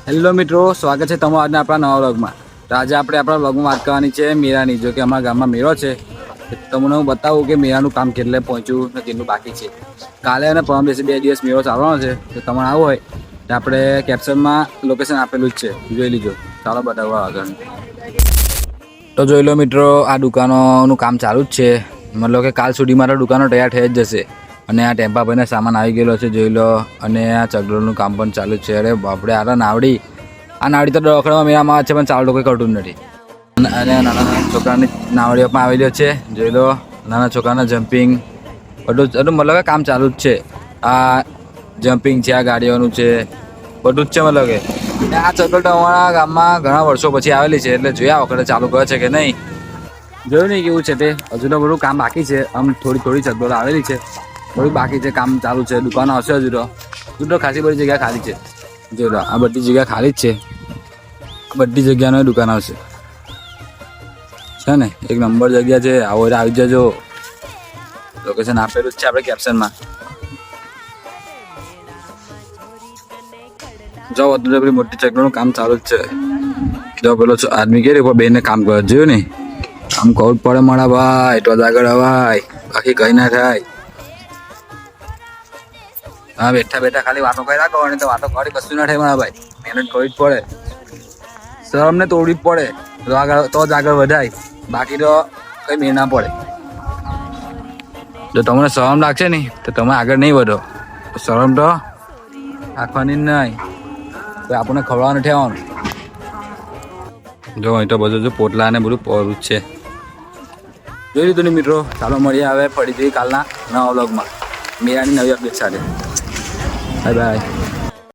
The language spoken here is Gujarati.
હેલો મિત્રો, સ્વાગત છે તમારા આજના આપણા નવા વ્લોગમાં. તો આજે આપણે આપણા વ્લોગમાં વાત કરવાની છે મેળાની. જો કે અમારા ગામમાં મેળો છે, તમને હું બતાવું કે મેળાનું કામ કેટલે પહોંચ્યું ને કેટલું બાકી છે. કાલે અને પરમ દિવસે 2 દિવસ મેળો ચાલવાનો છે. તો તમારે આવું હોય તો આપણે કેપ્શનમાં લોકેશન આપેલું જ છે, જોઈ લીજો. ચાલો બતાવવા આગળ. તો જોઈ લો મિત્રો, આ દુકાનોનું કામ ચાલુ જ છે. મતલબ કે કાલ સુધીમાં તો દુકાનો તૈયાર થઈ જ જશે. અને આ ટેમ્પા ભાઈને સામાન આવી ગયેલો છે, જોઈ લો. અને આ ચગડોળનું કામ પણ ચાલુ જ છે. અરે બાપડે, આ નાવડી તો દવાખાનામાં મેળામાં આવે છે, પણ ચાલુ તો કંઈ કરતું નથી. અને નાના છોકરાની નાવડીઓ પણ આવેલી છે, જોઈ લો. નાના છોકરાના જમ્પિંગ બધું મતલબ કે કામ ચાલુ જ છે. આ જમ્પિંગ છે, આ ગાડીઓનું છે, બધું જ છે. મતલબ કે આ ચગડ અમારા ગામમાં ઘણા વર્ષો પછી આવેલી છે, એટલે જોયા વખતે ચાલુ કરે છે કે નહીં, જોયું નહીં કેવું છે તે. હજુ તો બધું કામ બાકી છે. આમ થોડી ચગડોળ આવેલી છે, થોડી બાકી છે, કામ ચાલુ છે. દુકાનો હશે હજુ તો ખાસી બધી જગ્યા ખાલી છે. જો આ બધી જગ્યા ખાલી જ છે. બધી જગ્યાનો દુકાન આવશે છે ને, એક નંબર જગ્યા છે. આવો આવી જજો. લોકેશન આપેલું જ છે આપણે કેપ્શનમાં. જો વધુ પેલી મોટી ચકડોળનું કામ ચાલુ જ છે. જો પેલો આદમી કે બેને કામ કરે, જોયું ને. કામ કરવું જ પડે મારા ભાઈ, તો જ આગળ અવાય, બાકી કઈ ના થાય. હા, બેઠા ખાલી વાતો કરી રાખો, અને તો વાતો કરી કશું ના થાય મારા ભાઈ. મહેનત કરવી જ પડે, શરમને તોડવી જ પડે, તો જ આગળ વધાય. બાકી તો કઈ મેળ ના પડે. જો તમને શરમ લાગશે ને તો તમે આગળ નહીં વધો. શરમ તો રાખવાની જ નહીં, તો આપણને ખવડાવવા નથી આવવાનું. જો અહીં તો બધું પોટલા ને બધું પોરું જ છે. જોઈ લીધું ને મિત્રો. ચાલો મળીએ હવે ફરીથી કાલના નવા વ્લોગમાં મેળાની નવી અપડેટ સાથે. Bye bye.